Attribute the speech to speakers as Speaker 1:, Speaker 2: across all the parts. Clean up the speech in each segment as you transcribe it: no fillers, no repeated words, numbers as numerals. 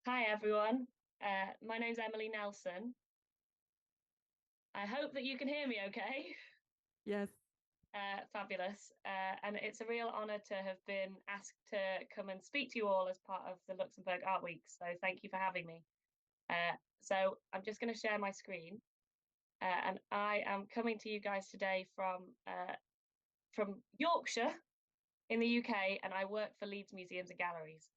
Speaker 1: Hi everyone. My name's Emily Nelson. I hope that you can hear me okay.
Speaker 2: Yes.
Speaker 1: Fabulous. And it's a real honour to have been asked to come and speak to you all as part of the Luxembourg Art Week. So thank you for having me. So I'm just going to share my screen. And I am coming to you guys today from Yorkshire in the UK, and I work for Leeds Museums and Galleries.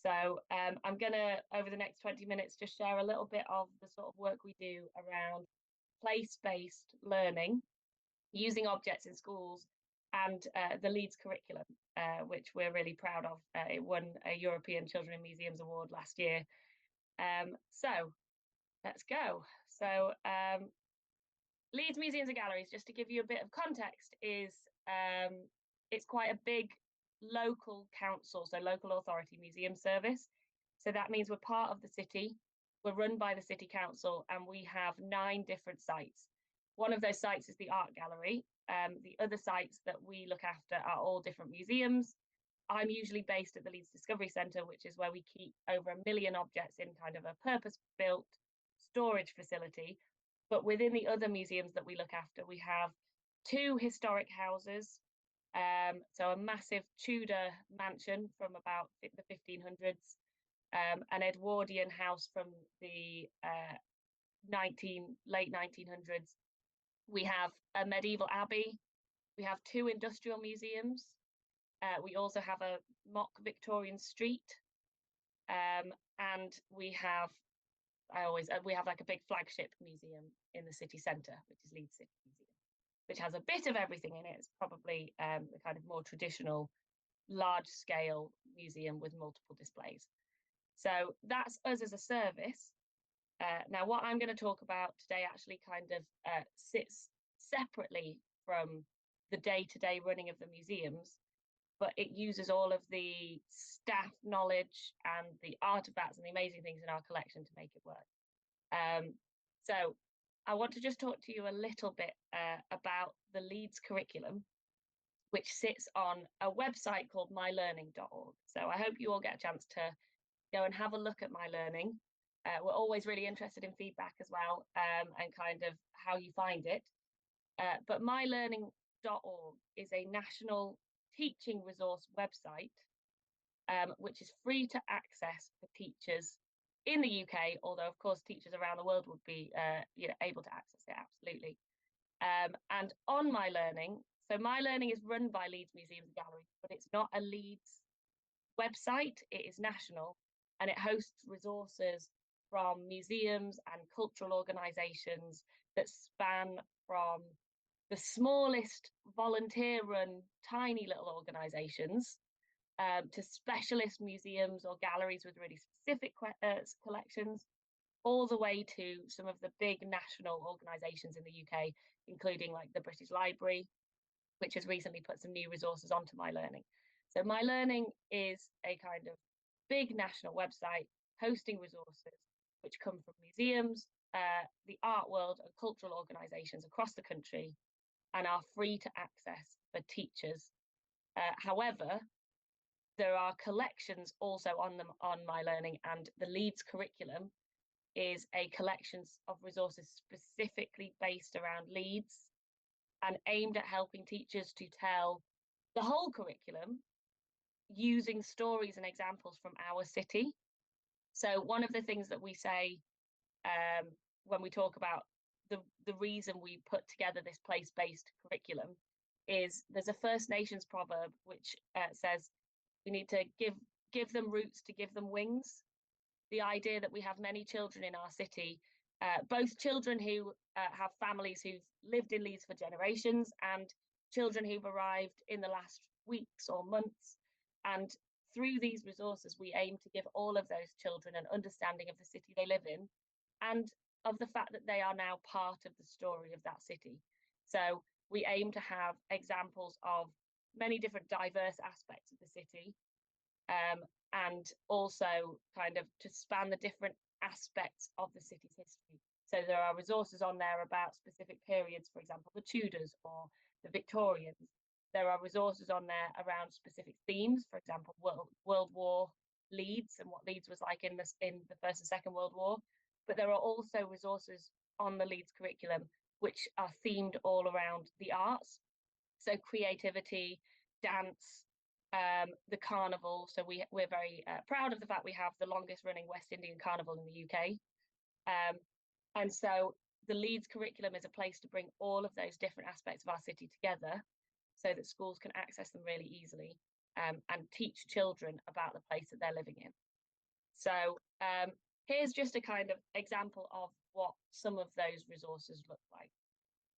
Speaker 1: So I'm going to, over the next 20 minutes, just share a little bit of the sort of work we do around place-based learning using objects in schools and the Leeds curriculum, which we're really proud of. It won a European Children in Museums Award last year. So let's go. So Leeds Museums and Galleries, just to give you a bit of context, is it's quite a big local council, so local authority museum service. So that means we're part of the city, we're run by the city council, and we have 9 different sites. One of those sites is the art gallery. The other sites that we look after are all different museums. I'm usually based at the Leeds Discovery Centre, which is where we keep over 1 million objects in kind of a purpose-built storage facility. But within the other museums that we look after, we have 2 historic houses. So a massive Tudor mansion from about the 1500s, an Edwardian house from the late 1900s. We have a medieval abbey. We have 2 industrial museums. We also have a mock Victorian street, and we have like a big flagship museum in the city centre, which is Leeds City Museum, which has a bit of everything in it. It's probably the kind of more traditional, large scale museum with multiple displays. So that's us as a service. Now, what I'm going to talk about today actually kind of sits separately from the day-to-day running of the museums, but it uses all of the staff knowledge and the artifacts and the amazing things in our collection to make it work. So I want to just talk to you a little bit about the Leeds curriculum, which sits on a website called mylearning.org. So I hope you all get a chance to go and have a look at My Learning. We're always really interested in feedback as well, and kind of how you find it. But mylearning.org is a national teaching resource website, which is free to access for teachers in the UK, although of course teachers around the world would be able to access it, absolutely. And on My Learning, so My Learning is run by Leeds Museums and Galleries, but it's not a Leeds website, it is national, and it hosts resources from museums and cultural organisations that span from the smallest volunteer-run tiny little organisations to specialist museums or galleries with really specific collections, all the way to some of the big national organisations in the UK, including like the British Library, which has recently put some new resources onto My Learning. So My Learning is a kind of big national website hosting resources which come from museums, the art world, and cultural organisations across the country, and are free to access for teachers. However, there are collections also on them on My Learning, and the Leeds curriculum is a collection of resources specifically based around Leeds and aimed at helping teachers to tell the whole curriculum using stories and examples from our city. So one of the things that we say when we talk about the reason we put together this place-based curriculum is there's a First Nations proverb which says we need to give them roots to give them wings. The idea that we have many children in our city, both children who have families who've lived in Leeds for generations and children who've arrived in the last weeks or months. And through these resources, we aim to give all of those children an understanding of the city they live in and of the fact that they are now part of the story of that city. So we aim to have examples of many different diverse aspects of the city, and also kind of to span the different aspects of the city's history. So there are resources on there about specific periods, for example, the Tudors or the Victorians. There are resources on there around specific themes, for example, World War Leeds and what Leeds was like in the First and Second World War, but there are also resources on the Leeds curriculum which are themed all around the arts. So creativity, dance, the carnival. So we're very proud of the fact we have the longest running West Indian Carnival in the UK. And so the Leeds curriculum is a place to bring all of those different aspects of our city together so that schools can access them really easily, and teach children about the place that they're living in. So here's just a kind of example of what some of those resources look like.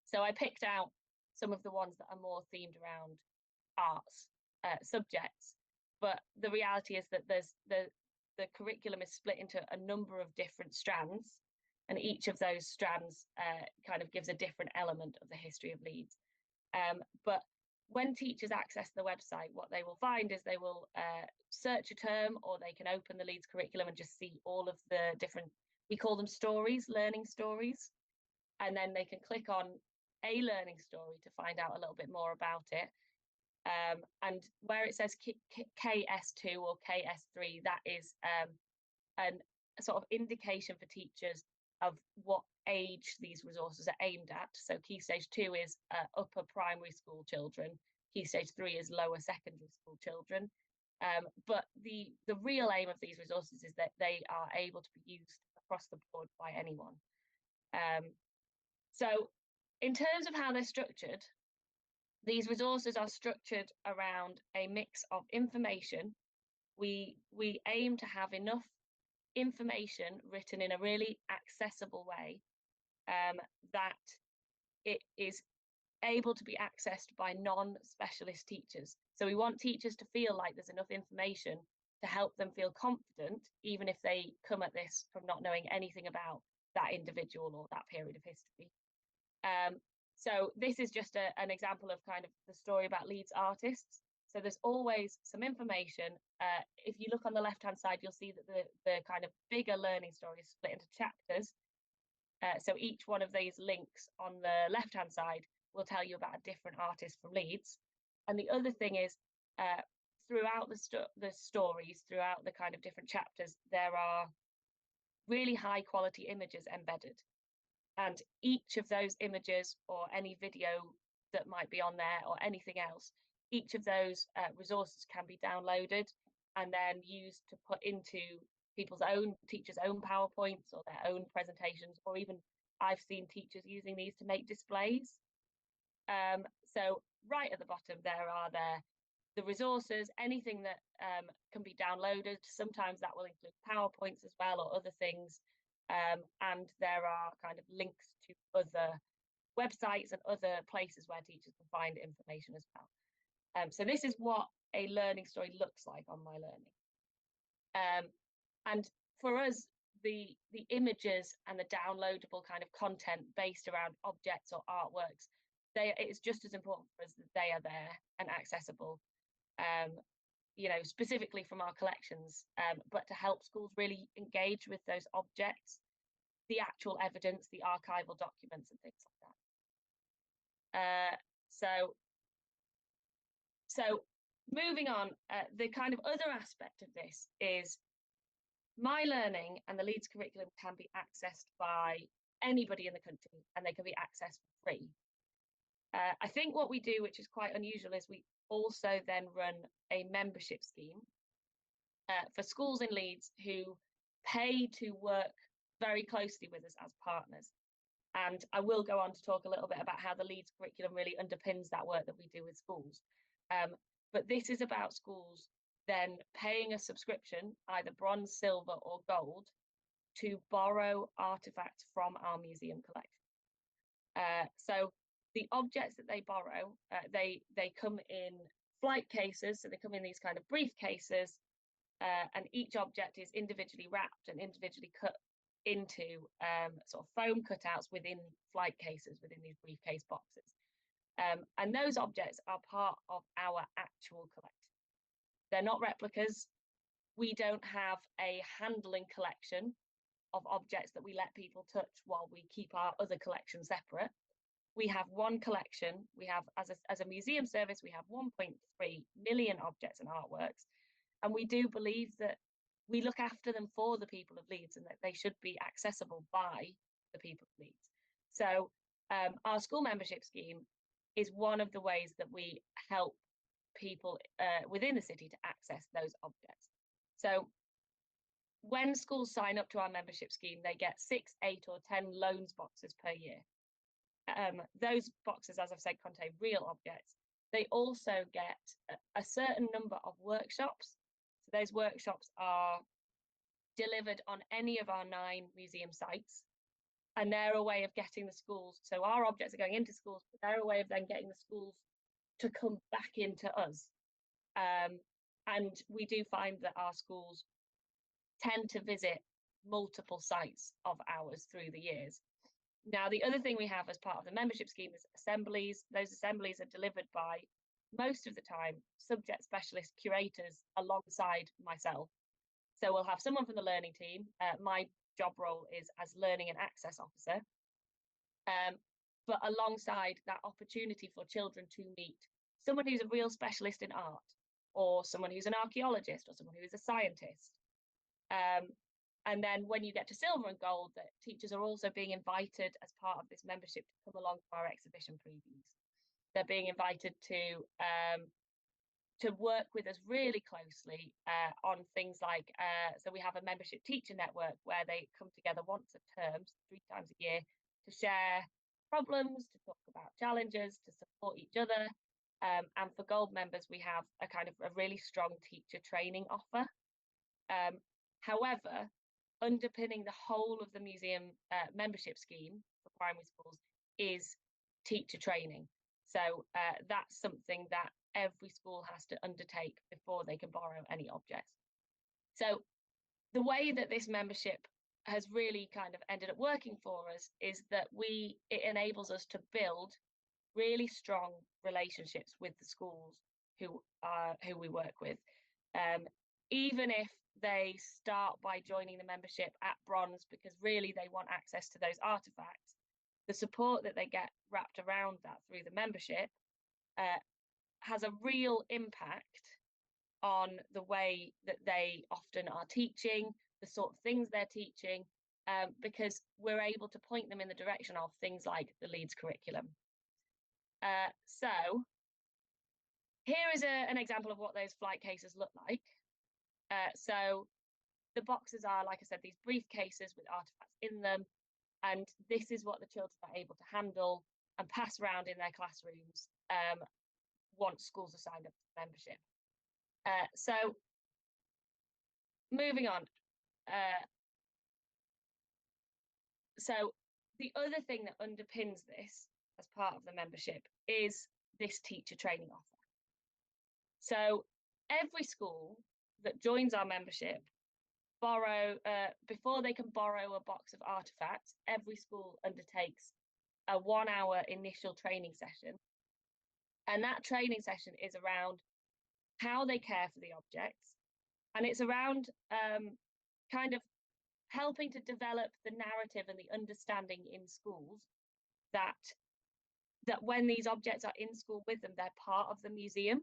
Speaker 1: So I picked out some of the ones that are more themed around arts subjects, but the reality is that there's the curriculum is split into a number of different strands, and each of those strands kind of gives a different element of the history of Leeds. But when teachers access the website, what they will find is they will search a term, or they can open the Leeds curriculum and just see all of the different, we call them stories, learning stories, and then they can click on a learning story to find out a little bit more about it. And where it says KS2 or KS3, that is a sort of indication for teachers of what age these resources are aimed at. So Key Stage 2 is upper primary school children. Key Stage 3 is lower secondary school children. But the real aim of these resources is that they are able to be used across the board by anyone. So in terms of how they're structured, these resources are structured around a mix of information. We aim to have enough information written in a really accessible way, that it is able to be accessed by non-specialist teachers. So we want teachers to feel like there's enough information to help them feel confident, even if they come at this from not knowing anything about that individual or that period of history. So this is just an example of kind of the story about Leeds artists. So there's always some information. If you look on the left-hand side, you'll see that the kind of bigger learning story is split into chapters. So each one of these links on the left-hand side will tell you about a different artist from Leeds. And the other thing is, throughout the stories, throughout the kind of different chapters, there are really high quality images embedded. And each of those images, or any video that might be on there, or anything else, each of those resources can be downloaded and then used to put into teachers' own PowerPoints or their own presentations, or even I've seen teachers using these to make displays. So right at the bottom there are the resources, anything that can be downloaded. Sometimes that will include PowerPoints as well, or other things. And there are kind of links to other websites and other places where teachers can find information as well. So this is what a learning story looks like on My Learning. And for us, the images and the downloadable kind of content based around objects or artworks, it's just as important for us that they are there and accessible, you know, specifically from our collections, but to help schools really engage with those objects, the actual evidence, the archival documents and things like that. So moving on, the kind of other aspect of this is My Learning and the Leeds curriculum can be accessed by anybody in the country, and they can be accessed for free. I think what we do, which is quite unusual, is we also then run a membership scheme for schools in Leeds who pay to work very closely with us as partners. And I will go on to talk a little bit about how the Leeds curriculum really underpins that work that we do with schools. But this is about schools then paying a subscription, either bronze, silver or gold, to borrow artifacts from our museum collection. So the objects that they borrow, they come in flight cases, so they come in these kind of briefcases, and each object is individually wrapped and individually cut into sort of foam cutouts within flight cases, within these briefcase boxes. And those objects are part of our actual collection. They're not replicas. We don't have a handling collection of objects that we let people touch while we keep our other collection separate. We have one collection. We have, as a museum service, we have 1.3 million objects and artworks. And we do believe that we look after them for the people of Leeds, and that they should be accessible by the people of Leeds. So our school membership scheme is one of the ways that we help people within the city to access those objects. So when schools sign up to our membership scheme, they get 6, 8 or 10 loans boxes per year. Those boxes, as I've said, contain real objects. They also get a certain number of workshops. So those workshops are delivered on any of our 9 museum sites. And they're a way of getting the schools. So our objects are going into schools, but they're a way of then getting the schools to come back into us. And we do find that our schools tend to visit multiple sites of ours through the years. Now, the other thing we have as part of the membership scheme is assemblies. Those assemblies are delivered by, most of the time, subject specialist curators alongside myself. So we'll have someone from the learning team. My job role is as learning and access officer. But alongside that opportunity for children to meet someone who's a real specialist in art, or someone who's an archaeologist, or someone who is a scientist. And then when you get to silver and gold, that teachers are also being invited as part of this membership to come along to our exhibition previews. They're being invited to work with us really closely on things like, so we have a membership teacher network where they come together once a term, 3 times a year, to share problems, to talk about challenges, to support each other. And for gold members, we have a kind of a really strong teacher training offer. However, underpinning the whole of the museum membership scheme for primary schools is teacher training. So that's something that every school has to undertake before they can borrow any objects. So the way that this membership has really kind of ended up working for us is that it enables us to build really strong relationships with the schools who we work with. Even if they start by joining the membership at bronze because really they want access to those artifacts, the support that they get wrapped around that through the membership has a real impact on the way that they often are teaching, the sort of things they're teaching, because we're able to point them in the direction of things like the Leeds curriculum. So here is an example of what those flight cases look like. So the boxes are, like I said, these briefcases with artifacts in them, and this is what the children are able to handle and pass around in their classrooms once schools are signed up to the membership. So moving on. So the other thing that underpins this as part of the membership is this teacher training offer. So every school that joins our membership before they can borrow a box of artifacts, every school undertakes a 1-hour initial training session. And that training session is around how they care for the objects. And it's around kind of helping to develop the narrative and the understanding in schools that when these objects are in school with them, they're part of the museum.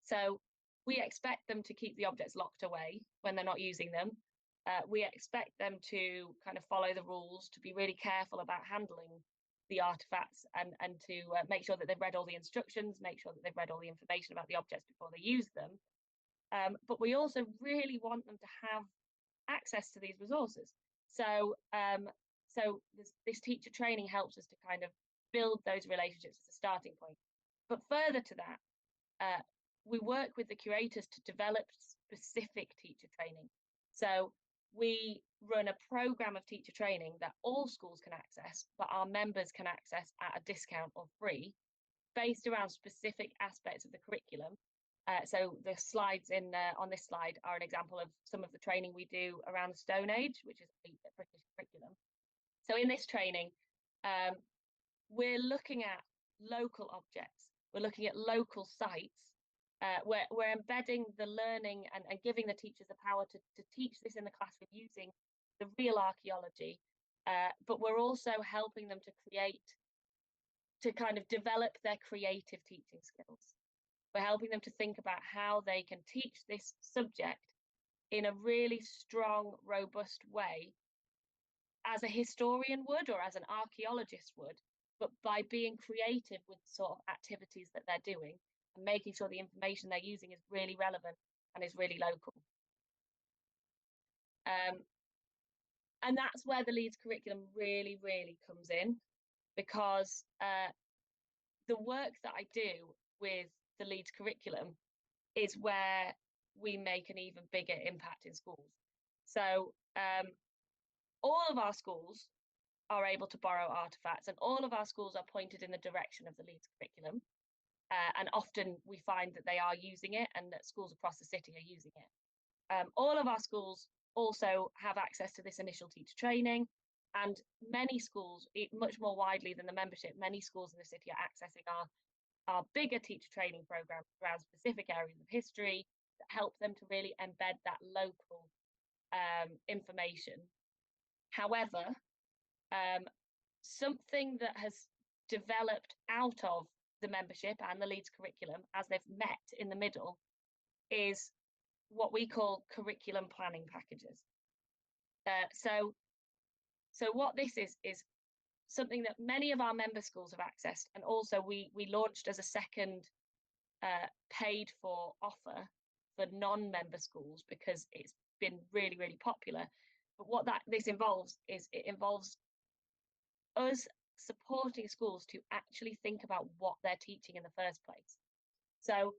Speaker 1: So we expect them to keep the objects locked away when they're not using them. We expect them to kind of follow the rules, to be really careful about handling the artifacts, and to make sure that they've read all the instructions, make sure that they've read all the information about the objects before they use them. But we also really want them to have access to these resources. So this teacher training helps us to kind of build those relationships as a starting point. But further to that, we work with the curators to develop specific teacher training. So we run a program of teacher training that all schools can access, but our members can access at a discount or free, based around specific aspects of the curriculum. So the slides on this slide are an example of some of the training we do around the Stone Age, which is a British curriculum. So in this training, we're looking at local objects, we're looking at local sites, we're embedding the learning and giving the teachers the power to teach this in the classroom using the real archaeology, but we're also helping them to kind of develop their creative teaching skills. We're helping them to think about how they can teach this subject in a really strong, robust way, as a historian would or as an archaeologist would, but by being creative with the sort of activities that they're doing and making sure the information they're using is really relevant and is really local. And that's where the Leeds curriculum really, really comes in, because the work that I do with the Leeds curriculum is where we make an even bigger impact in schools. So all of our schools are able to borrow artifacts, and all of our schools are pointed in the direction of the Leeds curriculum. And often we find that they are using it, and that schools across the city are using it. All of our schools also have access to this initial teacher training, and many schools, much more widely than the membership, many schools in the city are accessing our bigger teacher training programs around specific areas of history that help them to really embed that local information. However, something that has developed out of the membership and the Leeds curriculum as they've met in the middle is what we call curriculum planning packages. So what this is something that many of our member schools have accessed, and also we launched as a second paid for offer for non-member schools because it's been really, really popular. But what this involves is it involves us supporting schools to actually think about what they're teaching in the first place. So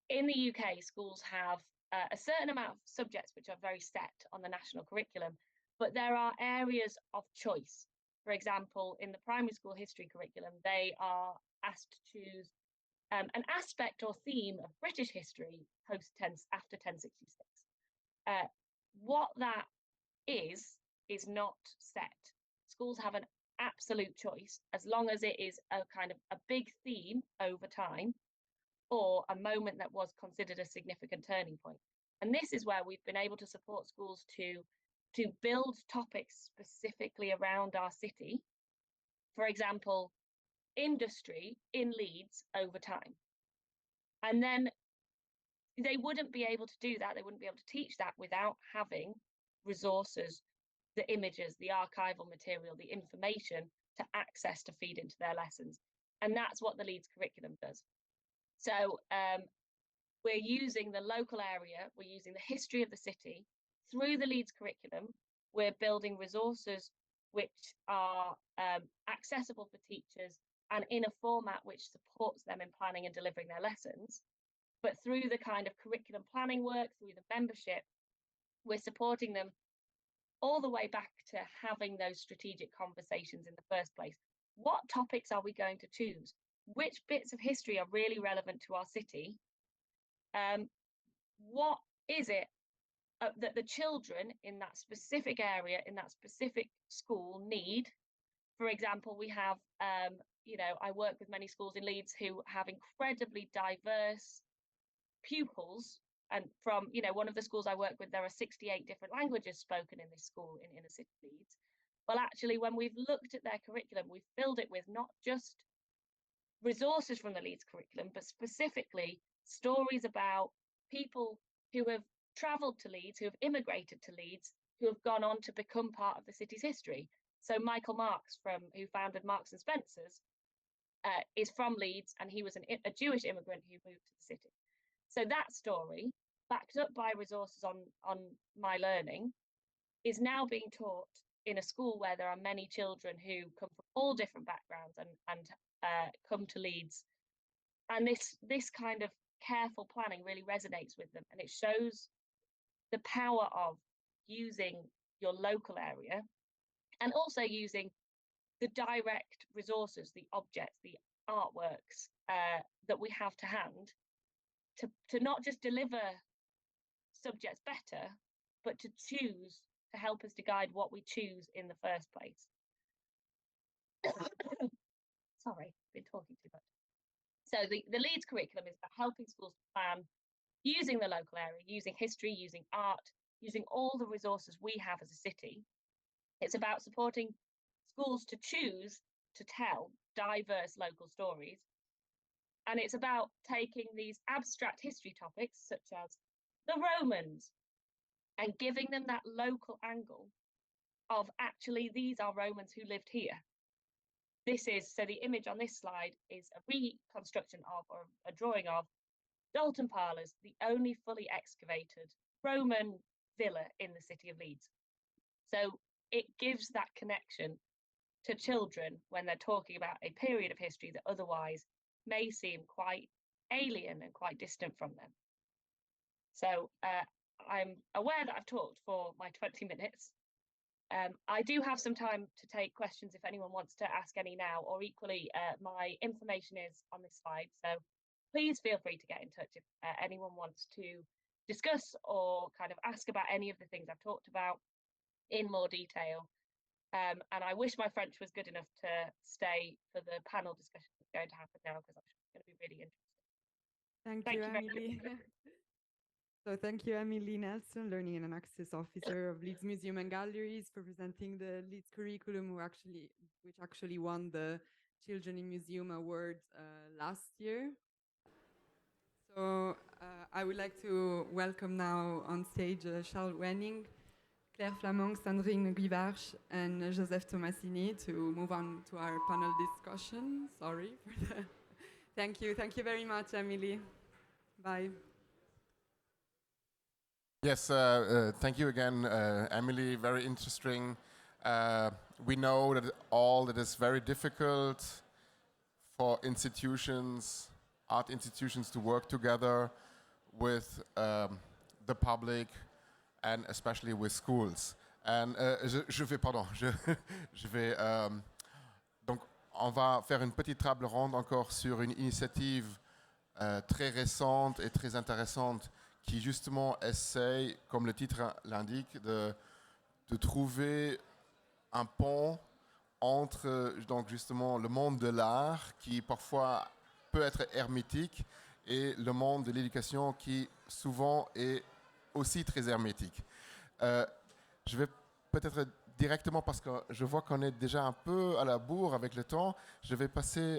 Speaker 1: in the UK, schools have a certain amount of subjects which are very set on the national curriculum, but there are areas of choice. For example, in the primary school history curriculum, they are asked to choose an aspect or theme of British history after 1066. What that is not set. Schools have an absolute choice as long as it is a kind of a big theme over time or a moment that was considered a significant turning point. And this is where we've been able to support schools to build topics specifically around our city. For example, industry in Leeds over time. And then they wouldn't be able to do that. They wouldn't be able to teach that without having resources, the images, the archival material, the information to access to feed into their lessons. And that's what the Leeds curriculum does. So we're using the local area, we're using the history of the city. Through the Leeds curriculum, we're building resources which are accessible for teachers and in a format which supports them in planning and delivering their lessons. But through the kind of curriculum planning work, through the membership, we're supporting them all the way back to having those strategic conversations in the first place. What topics are we going to choose? Which bits of history are really relevant to our city? What is it that the children in that specific area, in that specific school need? For example, we have, I work with many schools in Leeds who have incredibly diverse pupils. And from, one of the schools I work with, there are 68 different languages spoken in this school in inner city Leeds. Well, actually, when we've looked at their curriculum, we've filled it with not just resources from the Leeds curriculum, but specifically stories about people who have travelled to Leeds, who have immigrated to Leeds, who have gone on to become part of the city's history. So Michael Marks, who founded Marks and Spencer's, is from Leeds, and he was a Jewish immigrant who moved to the city. So that story, backed up by resources on My Learning, is now being taught in a school where there are many children who come from all different backgrounds and come to Leeds. And this kind of careful planning really resonates with them, and it shows the power of using your local area and also using the direct resources, the objects, the artworks that we have to hand to not just deliver subjects better, but to choose, to help us to guide what we choose in the first place. Sorry, I've been talking too much. So the Leeds curriculum is about helping schools to plan using the local area, using history, using art, using all the resources we have as a city. It's about supporting schools to choose to tell diverse local stories. And it's about taking these abstract history topics, such as the Romans, and giving them that local angle of actually these are Romans who lived here. So the image on this slide is a reconstruction of, or a drawing of, Dalton Parlours, the only fully excavated Roman villa in the city of Leeds. So it gives that connection to children when they're talking about a period of history that otherwise may seem quite alien and quite distant from them. So I'm aware that I've talked for my 20 minutes. I do have some time to take questions if anyone wants to ask any now, or equally, my information is on this slide. So please feel free to get in touch if anyone wants to discuss or kind of ask about any of the things I've talked about in more detail. And I wish my French was good enough to stay for the panel discussion that's going to happen now, because I'm sure it's going to be really interesting.
Speaker 2: Thank you, Emily. So thank you, Emily Nelson, Learning and Access Officer of Leeds Museum and Galleries, for presenting the Leeds curriculum, which actually won the Children in Museum Award last year. So I would like to welcome now on stage Charles Wenning, Claire Flamand, Sandrine Guivarch, and Joseph Tomasini to move on to our panel discussion. Sorry for the... Thank you very much, Emily. Bye.
Speaker 3: Yes, thank you again, Emily. Very interesting. We know that is very difficult for institutions, art institutions, to work together with the public and especially with schools. And donc on va faire une petite table ronde encore sur une initiative très récente et très intéressante qui justement essaye, comme le titre l'indique, de trouver un pont entre donc justement le monde de l'art qui parfois peut être hermétique et le monde de l'éducation qui souvent est aussi très hermétique. Je vais peut-être directement, parce que je vois qu'on est déjà un peu à la bourre avec le temps, je vais passer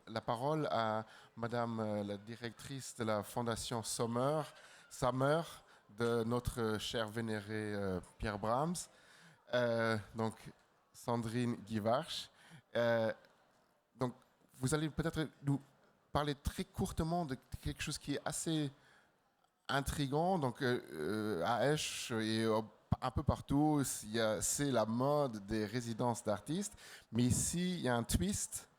Speaker 3: la parole à Madame la directrice de la Fondation Sommer, de notre cher vénéré Pierre Brahms, donc Sandrine Guivarch. Donc vous allez peut-être nous parler très courtement de quelque chose qui est assez intriguant. Donc à Esch et un peu partout, c'est la mode des résidences d'artistes, mais ici il y a un twist,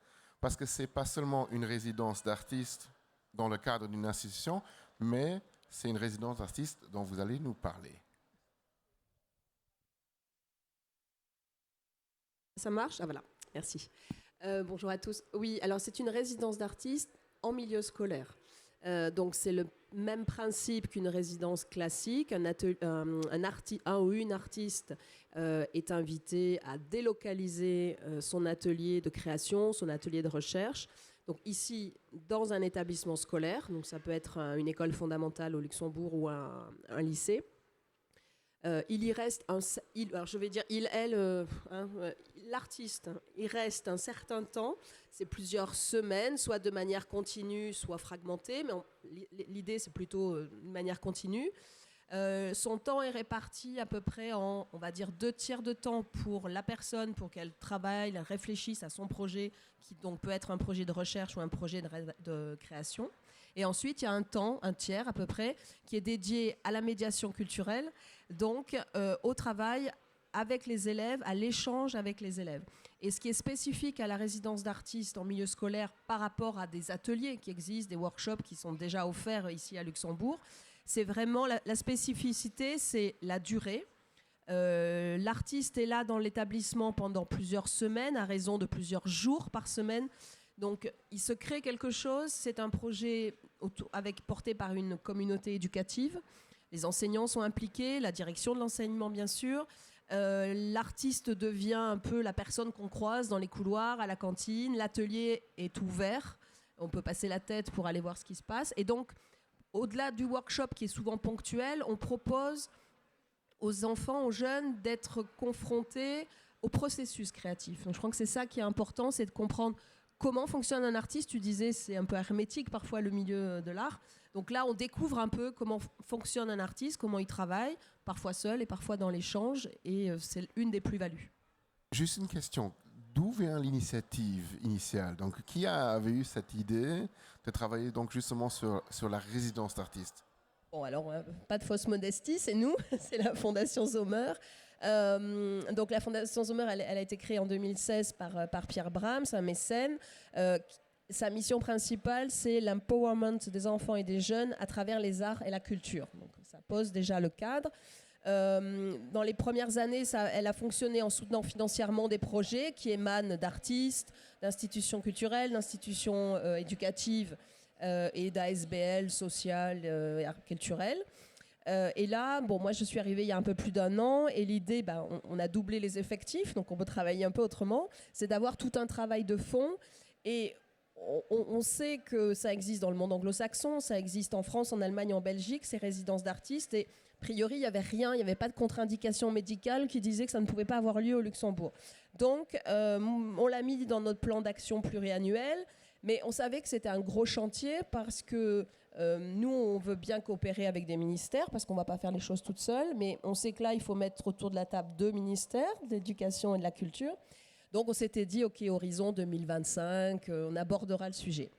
Speaker 3: parce que c'est pas seulement une résidence d'artistes dans le cadre d'une institution, mais c'est une résidence d'artistes dont vous allez nous parler.
Speaker 4: Ça marche ? Ah voilà, merci. Bonjour à tous. Oui, alors c'est une résidence d'artistes en milieu scolaire. Donc c'est le même principe qu'une résidence classique. Un ou une artiste est invité à délocaliser son atelier de création, son atelier de recherche. Donc ici, dans un établissement scolaire, donc ça peut être une école fondamentale au Luxembourg ou un lycée. Il y reste l'artiste, il reste un certain temps, c'est plusieurs semaines, soit de manière continue, soit fragmentée, mais l'idée c'est plutôt une manière continue. Son temps est réparti à peu près en, on va dire, 2/3 de temps pour la personne, pour qu'elle travaille, elle réfléchisse à son projet, qui donc peut être un projet de recherche ou un projet de création. Et ensuite, il y a un tiers à peu près, qui est dédié à la médiation culturelle, donc au travail avec les élèves, à l'échange avec les élèves. Et ce qui est spécifique à la résidence d'artistes en milieu scolaire par rapport à des ateliers qui existent, des workshops qui sont déjà offerts ici à Luxembourg, c'est vraiment la spécificité, c'est la durée. L'artiste est là dans l'établissement pendant plusieurs semaines, à raison de plusieurs jours par semaine. Donc, il se crée quelque chose. C'est un projet porté par une communauté éducative. Les enseignants sont impliqués, la direction de l'enseignement, bien sûr. L'artiste devient un peu la personne qu'on croise dans les couloirs, à la cantine. L'atelier est ouvert. On peut passer la tête pour aller voir ce qui se passe. Et donc, au-delà du workshop qui est souvent ponctuel, on propose aux enfants, aux jeunes, d'être confrontés au processus créatif. Donc, je crois que c'est ça qui est important, c'est de comprendre comment fonctionne un artiste. Tu disais, c'est un peu hermétique parfois le milieu de l'art. Donc là, on découvre un peu comment fonctionne un artiste, comment il travaille, parfois seul et parfois dans l'échange, et c'est une des plus-values.
Speaker 3: Juste une question. D'où vient l'initiative initiale? Donc, qui avait eu cette idée de travailler donc justement sur la résidence d'artistes?
Speaker 4: Bon, alors, pas de fausse modestie, c'est nous, c'est la Fondation Sommer. Donc la Fondation Sommer, elle a été créée en 2016 par Pierre Brahms, un mécène. Sa mission principale, c'est l'empowerment des enfants et des jeunes à travers les arts et la culture. Donc ça pose déjà le cadre. Dans les premières années, elle a fonctionné en soutenant financièrement des projets qui émanent d'artistes, d'institutions culturelles, d'institutions éducatives et d'ASBL sociales et culturelles. Et là, bon, moi je suis arrivée il y a un peu plus d'1 an et l'idée, on a doublé les effectifs, donc on peut travailler un peu autrement, c'est d'avoir tout un travail de fond. Et on sait que ça existe dans le monde anglo-saxon, ça existe en France, en Allemagne, en Belgique, ces résidences d'artistes. Et a priori, il n'y avait rien, il n'y avait pas de contre-indication médicale qui disait que ça ne pouvait pas avoir lieu au Luxembourg. Donc, on l'a mis dans notre plan d'action pluriannuel, mais on savait que c'était un gros chantier parce que nous, on veut bien coopérer avec des ministères parce qu'on ne va pas faire les choses toutes seules, mais on sait que là, il faut mettre autour de la table 2 ministères, de l'éducation et de la culture. Donc, on s'était dit, OK, horizon 2025, on abordera le sujet.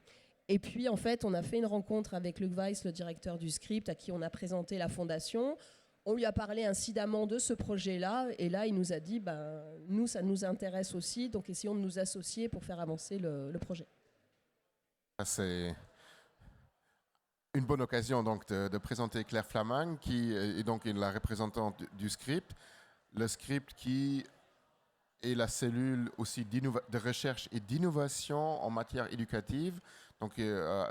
Speaker 4: Et puis, en fait, on a fait une rencontre avec Luc Weiss, le directeur du Script, à qui on a présenté la fondation. On lui a parlé incidemment de ce projet-là. Et là, il nous a dit, nous, ça nous intéresse aussi. Donc, essayons de nous associer pour faire avancer le projet.
Speaker 3: C'est une bonne occasion donc, de présenter Claire Flamang, qui est donc la représentante du Script. Le Script qui est la cellule aussi de recherche et d'innovation en matière éducative, donc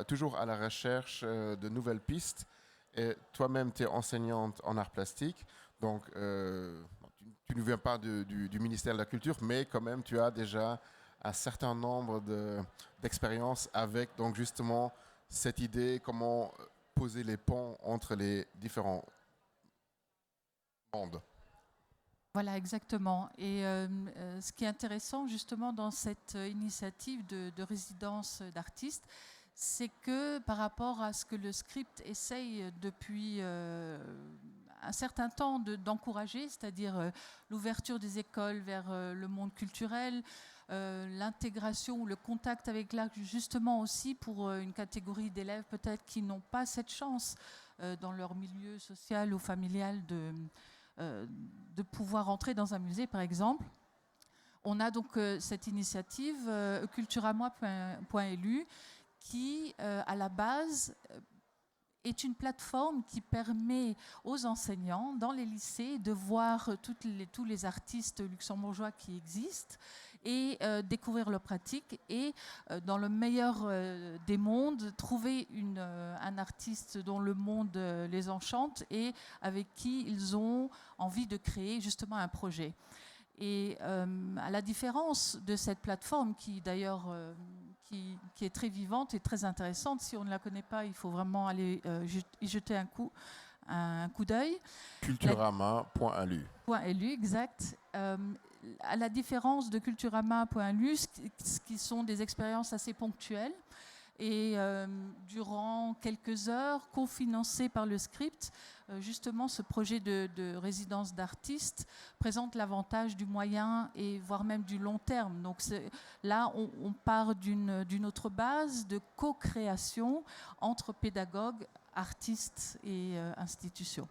Speaker 3: toujours à la recherche de nouvelles pistes. Et toi-même, tu es enseignante en arts plastiques, donc tu ne viens pas du ministère de la Culture, mais quand même, tu as déjà un certain nombre d'expériences avec donc justement cette idée, comment poser les ponts entre les différents mondes.
Speaker 5: Voilà, exactement. Et ce qui est intéressant justement dans cette initiative de résidence d'artistes, c'est que par rapport à ce que le Script essaye depuis un certain temps d'encourager, c'est-à-dire l'ouverture des écoles vers le monde culturel, l'intégration ou le contact avec l'art, justement aussi pour une catégorie d'élèves peut-être qui n'ont pas cette chance dans leur milieu social ou familial de pouvoir entrer dans un musée, par exemple. On a donc cette initiative culturamoi.lu qui, à la base, est une plateforme qui permet aux enseignants dans les lycées de voir tous les artistes luxembourgeois qui existent et découvrir leurs pratiques et, dans le meilleur des mondes, trouver un artiste dont le monde les enchante et avec qui ils ont envie de créer justement un projet. Et à la différence de cette plateforme qui d'ailleurs qui est très vivante et très intéressante, si on ne la connaît pas, il faut vraiment aller y jeter un coup d'œil.
Speaker 3: Culturama.lu.
Speaker 5: .lu, exact. À la différence de Culturama.lu, ce qui sont des expériences assez ponctuelles et durant quelques heures, cofinancées par le Script, justement ce projet de résidence d'artistes présente l'avantage du moyen et voire même du long terme. Donc là, on part d'une autre base de co-création entre pédagogues, artistes et institutions.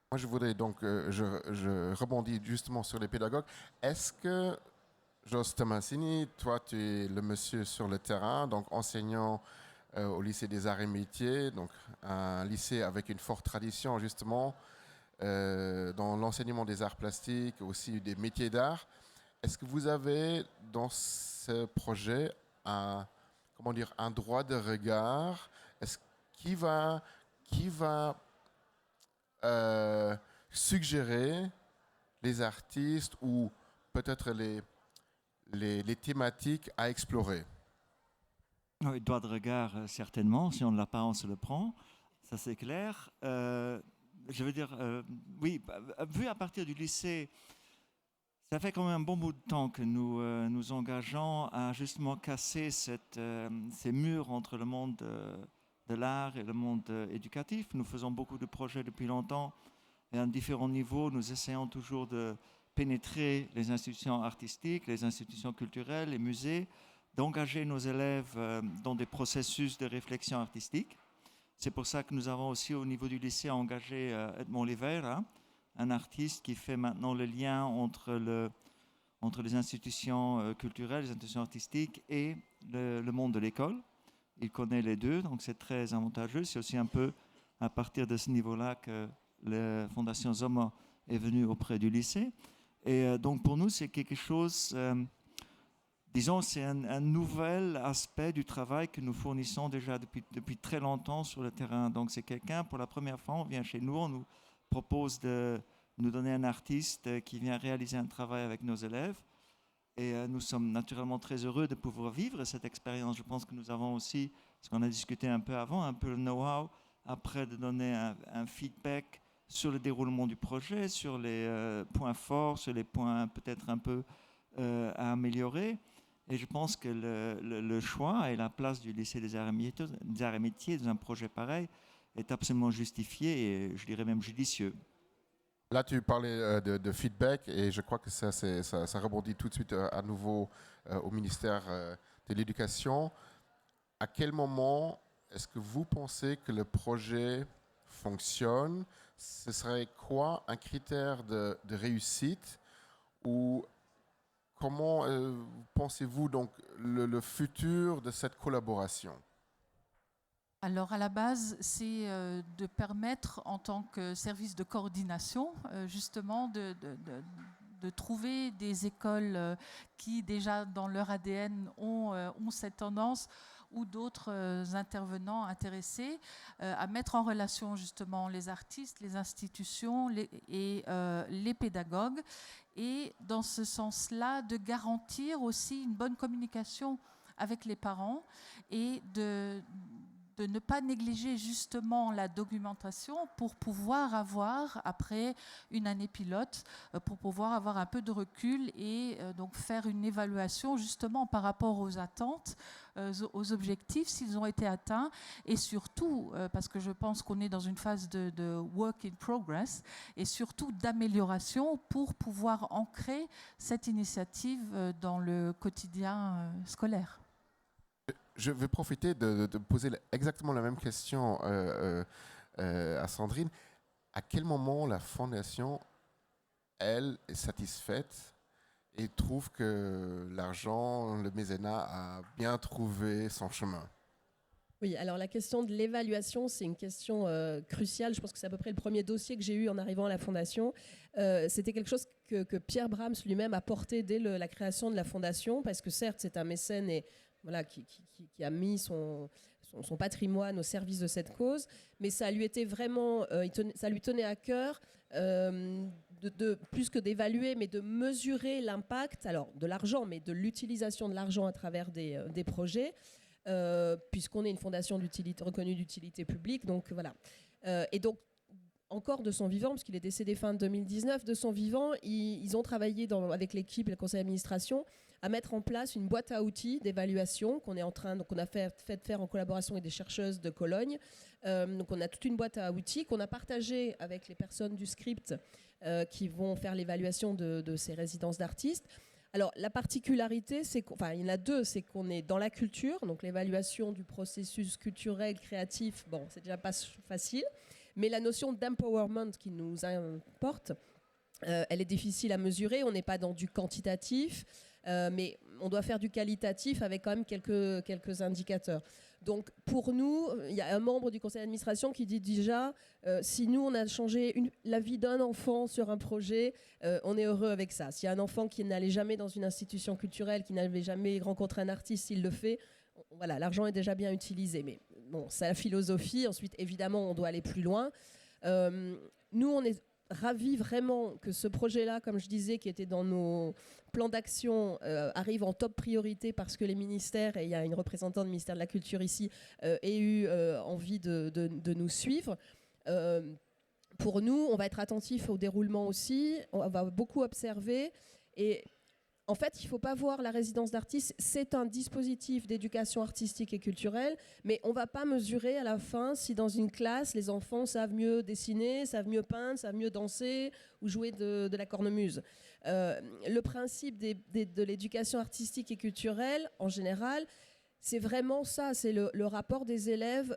Speaker 3: Moi, je voudrais donc, je rebondis justement sur les pédagogues. Est-ce que, Jos Tomasini, toi, tu es le monsieur sur le terrain, donc enseignant au lycée des arts et métiers, donc un lycée avec une forte tradition justement dans l'enseignement des arts plastiques, aussi des métiers d'art. Est-ce que vous avez dans ce projet un droit de regard? Qui va suggérer les artistes ou peut-être les thématiques à explorer?
Speaker 6: Oui, droit de regard, certainement. Si on ne l'a pas, on se le prend. Ça, c'est clair. Je veux dire, oui, vu à partir du lycée, ça fait quand même un bon bout de temps que nous nous engageons à justement casser ces murs entre le monde de l'art et le monde éducatif. Nous faisons beaucoup de projets depuis longtemps et à différents niveaux, nous essayons toujours de pénétrer les institutions artistiques, les institutions culturelles, les musées, d'engager nos élèves dans des processus de réflexion artistique. C'est pour ça que nous avons aussi au niveau du lycée engagé Edmond Oliveira, un artiste qui fait maintenant le lien entre les institutions culturelles, les institutions artistiques et le monde de l'école. Il connaît les deux, donc c'est très avantageux. C'est aussi un peu à partir de ce niveau-là que la Fondation Zomo est venue auprès du lycée. Et donc pour nous, c'est quelque chose, disons, c'est un nouvel aspect du travail que nous fournissons déjà depuis très longtemps sur le terrain. Donc c'est quelqu'un, pour la première fois, on vient chez nous, on nous propose de nous donner un artiste qui vient réaliser un travail avec nos élèves. Et nous sommes naturellement très heureux de pouvoir vivre cette expérience. Je pense que nous avons aussi, ce qu'on a discuté un peu avant, un peu le know-how, après de donner un feedback sur le déroulement du projet, sur les points forts, sur les points peut-être un peu à améliorer. Et je pense que le choix et la place du lycée des arts et métiers dans un projet pareil est absolument justifié et je dirais même judicieux.
Speaker 3: Là, tu parlais de feedback et je crois que ça rebondit tout de suite à nouveau au ministère de l'Éducation. À quel moment est-ce que vous pensez que le projet fonctionne? Ce serait quoi un critère de réussite? Ou comment pensez-vous donc le futur de cette collaboration?
Speaker 5: Alors à la base, c'est de permettre en tant que service de coordination justement de trouver des écoles qui déjà dans leur ADN ont cette tendance ou d'autres intervenants intéressés à mettre en relation justement les artistes, les institutions et les pédagogues et dans ce sens-là de garantir aussi une bonne communication avec les parents et de ne pas négliger justement la documentation pour pouvoir avoir, après une année pilote, pour pouvoir avoir un peu de recul et donc faire une évaluation justement par rapport aux attentes, aux objectifs, s'ils ont été atteints, et surtout, parce que je pense qu'on est dans une phase de work in progress, et surtout d'amélioration pour pouvoir ancrer cette initiative dans le quotidien scolaire.
Speaker 3: Je vais profiter de poser exactement la même question à Sandrine. À quel moment la Fondation, elle, est satisfaite et trouve que l'argent, le mécénat a bien trouvé son chemin?
Speaker 4: Oui, alors la question de l'évaluation, c'est une question cruciale. Je pense que c'est à peu près le premier dossier que j'ai eu en arrivant à la Fondation. C'était quelque chose que Pierre Brahms lui-même a porté dès la création de la Fondation, parce que certes, c'est un mécène et voilà, qui a mis son patrimoine au service de cette cause, mais ça lui était vraiment, ça lui tenait à cœur plus que d'évaluer, mais de mesurer l'impact, alors de l'argent, mais de l'utilisation de l'argent à travers des projets, puisqu'on est une fondation reconnue d'utilité publique, donc voilà. Et donc, encore de son vivant, parce qu'il est décédé fin 2019, de son vivant, ils ont travaillé avec l'équipe et le conseil d'administration à mettre en place une boîte à outils d'évaluation qu'on a fait faire en collaboration avec des chercheuses de Cologne. Donc on a toute une boîte à outils qu'on a partagée avec les personnes du script qui vont faire l'évaluation de ces résidences d'artistes. Alors la particularité, il y en a deux, c'est qu'on est dans la culture, donc l'évaluation du processus culturel, créatif, bon, c'est déjà pas facile, mais la notion d'empowerment qui nous importe, elle est difficile à mesurer, on n'est pas dans du quantitatif, mais on doit faire du qualitatif avec quand même quelques indicateurs. Donc pour nous, il y a un membre du conseil d'administration qui dit déjà, si nous on a changé la vie d'un enfant sur un projet, on est heureux avec ça. S'il y a un enfant qui n'allait jamais dans une institution culturelle, qui n'avait jamais rencontré un artiste, s'il le fait, voilà, l'argent est déjà bien utilisé. Mais bon, c'est la philosophie. Ensuite, évidemment, on doit aller plus loin. Nous, on est ravis vraiment que ce projet-là, comme je disais, qui était dans nos plans d'action, arrive en top priorité parce que les ministères, et il y a une représentante du ministère de la Culture ici, aient eu envie de nous suivre. Pour nous, on va être attentif au déroulement aussi, on va beaucoup observer et En fait, il ne faut pas voir la résidence d'artiste, c'est un dispositif d'éducation artistique et culturelle, mais on ne va pas mesurer à la fin si dans une classe, les enfants savent mieux dessiner, savent mieux peindre, savent mieux danser ou jouer de la cornemuse. Le principe de l'éducation artistique et culturelle, en général, c'est vraiment ça, c'est le rapport des élèves.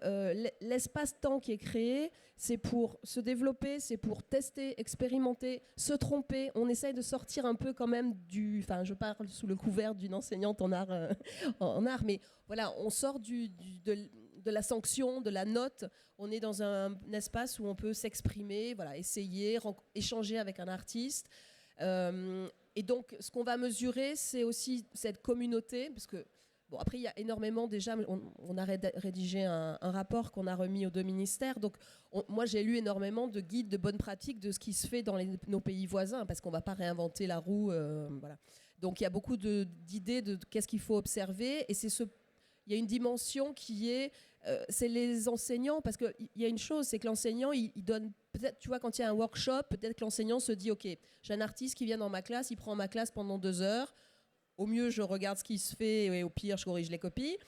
Speaker 4: L'espace-temps qui est créé, c'est pour se développer, c'est pour tester, expérimenter, se tromper. On essaye de sortir un peu quand même enfin, je parle sous le couvert d'une enseignante en art, mais voilà, on sort de la sanction, de la note. On est dans un espace où on peut s'exprimer, voilà, essayer, échanger avec un artiste. Et donc, ce qu'on va mesurer, c'est aussi cette communauté, parce que bon, après, il y a énormément déjà, on a rédigé un rapport qu'on a remis aux 2 ministères. Donc, moi, j'ai lu énormément de guides de bonnes pratiques de ce qui se fait dans nos pays voisins, parce qu'on ne va pas réinventer la roue. Voilà. Donc, il y a beaucoup d'idées de qu'est-ce qu'il faut observer. Et il y a une dimension qui est, c'est les enseignants, parce qu'il y a une chose, c'est que l'enseignant, il donne, peut-être, tu vois, quand il y a un workshop, peut-être que l'enseignant se dit, OK, j'ai un artiste qui vient dans ma classe, il prend ma classe pendant 2 heures. Au mieux, je regarde ce qui se fait et au pire, je corrige les copies.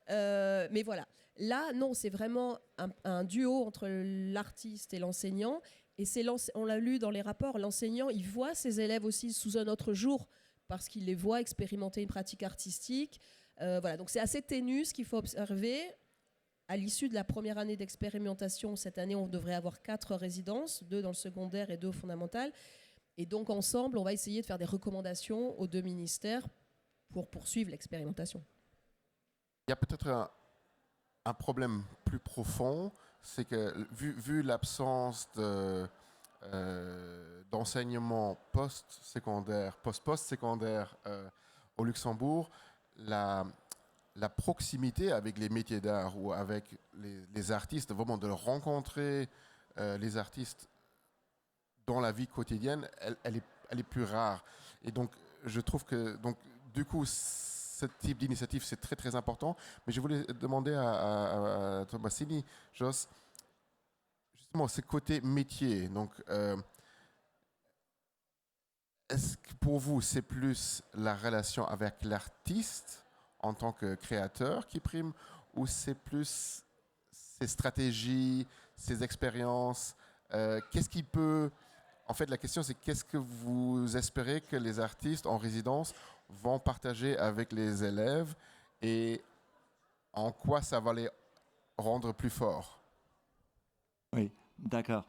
Speaker 4: Mais voilà. Là, non, c'est vraiment un duo entre l'artiste et l'enseignant. Et on l'a lu dans les rapports, l'enseignant, il voit ses élèves aussi sous un autre jour parce qu'il les voit expérimenter une pratique artistique. Voilà. Donc, c'est assez ténu ce qu'il faut observer. À l'issue de la première année d'expérimentation, cette année, on devrait avoir 4 résidences, 2 dans le secondaire et 2 au fondamental. Et donc, ensemble, on va essayer de faire des recommandations aux 2 ministères pour poursuivre l'expérimentation.
Speaker 3: Il y a peut-être un problème plus profond, c'est que vu l'absence d'enseignement post-secondaire, post-secondaire au Luxembourg, la proximité avec les métiers d'art ou avec les artistes, vraiment de rencontrer les artistes dans la vie quotidienne, elle est plus rare. Et donc, je trouve que... Du coup, ce type d'initiative, c'est très, très important. Mais je voulais demander à Tomasini, Jos, justement, ce côté métier. Donc, est-ce que pour vous, c'est plus la relation avec l'artiste en tant que créateur qui prime, ou c'est plus ses stratégies, ses expériences? Qu'est-ce qui peut... En fait, la question, c'est qu'est-ce que vous espérez que les artistes en résidence vont partager avec les élèves et en quoi ça va les rendre plus forts?
Speaker 6: Oui, d'accord.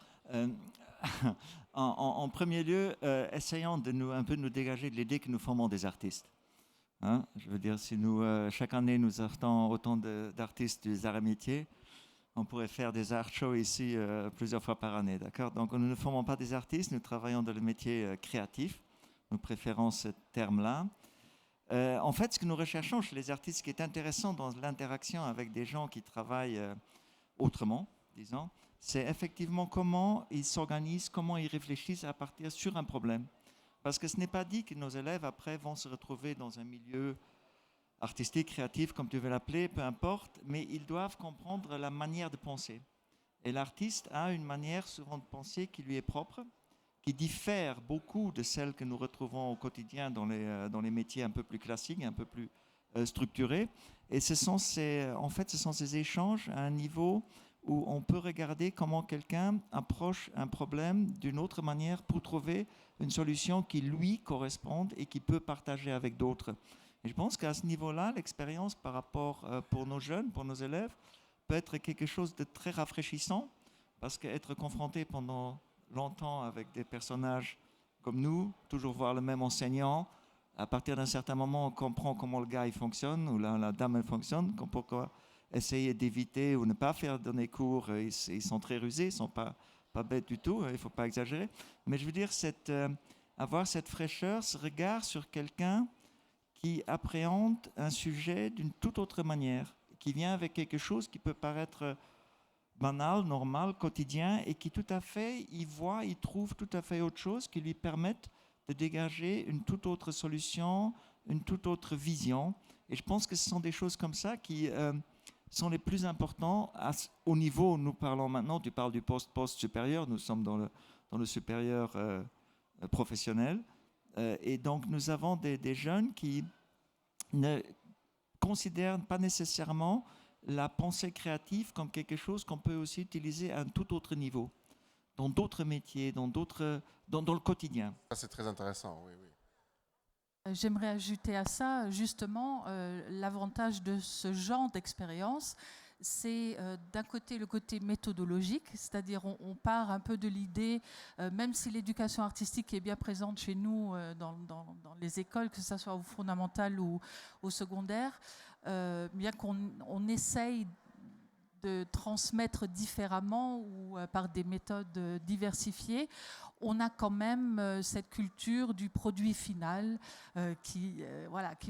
Speaker 6: En premier lieu, essayons de un peu nous dégager de l'idée que nous formons des artistes. Hein? Je veux dire, si chaque année nous sortons autant d'artistes des arts et métiers, on pourrait faire des art shows ici plusieurs fois par année, d'accord? Donc, nous ne formons pas des artistes, nous travaillons dans le métier créatif. Nous préférons ce terme-là. En fait, ce que nous recherchons chez les artistes, ce qui est intéressant dans l'interaction avec des gens qui travaillent autrement, disons, c'est effectivement comment ils s'organisent, comment ils réfléchissent à partir sur un problème. Parce que ce n'est pas dit que nos élèves, après, vont se retrouver dans un milieu artistique, créatif, comme tu veux l'appeler, peu importe, mais ils doivent comprendre la manière de penser. Et l'artiste a une manière souvent de penser qui lui est propre, qui diffère beaucoup de celle que nous retrouvons au quotidien dans les métiers un peu plus classiques, un peu plus structurés. Et ce sont ces échanges à un niveau où on peut regarder comment quelqu'un approche un problème d'une autre manière pour trouver une solution qui lui corresponde et qui peut partager avec d'autres. Et je pense qu'à ce niveau-là, l'expérience par rapport pour nos jeunes, pour nos élèves, peut être quelque chose de très rafraîchissant, parce qu'être confronté pendant longtemps avec des personnages comme nous, toujours voir le même enseignant, à partir d'un certain moment, on comprend comment le gars il fonctionne, ou la dame elle fonctionne, pourquoi essayer d'éviter ou ne pas faire donner cours, ils sont très rusés, ils ne sont pas bêtes du tout, il ne faut pas exagérer. Mais je veux dire, avoir cette fraîcheur, ce regard sur quelqu'un qui appréhende un sujet d'une toute autre manière, qui vient avec quelque chose qui peut paraître banal, normal, quotidien, et qui tout à fait, il trouve tout à fait autre chose qui lui permette de dégager une toute autre solution, une toute autre vision. Et je pense que ce sont des choses comme ça qui sont les plus importants au niveau où nous parlons maintenant. Tu parles du post supérieur, nous sommes dans le supérieur professionnel. Et donc, nous avons des jeunes qui ne considèrent pas nécessairement la pensée créative comme quelque chose qu'on peut aussi utiliser à un tout autre niveau, dans d'autres métiers, dans le quotidien.
Speaker 3: Ça, c'est très intéressant, oui, oui.
Speaker 5: J'aimerais ajouter à ça, justement, l'avantage de ce genre d'expérience, c'est d'un côté le côté méthodologique, c'est-à-dire on part un peu de l'idée, même si l'éducation artistique est bien présente chez nous dans les écoles, que ce soit au fondamental ou au secondaire, bien qu'on essaye de transmettre différemment ou par des méthodes diversifiées, on a quand même cette culture du produit final qui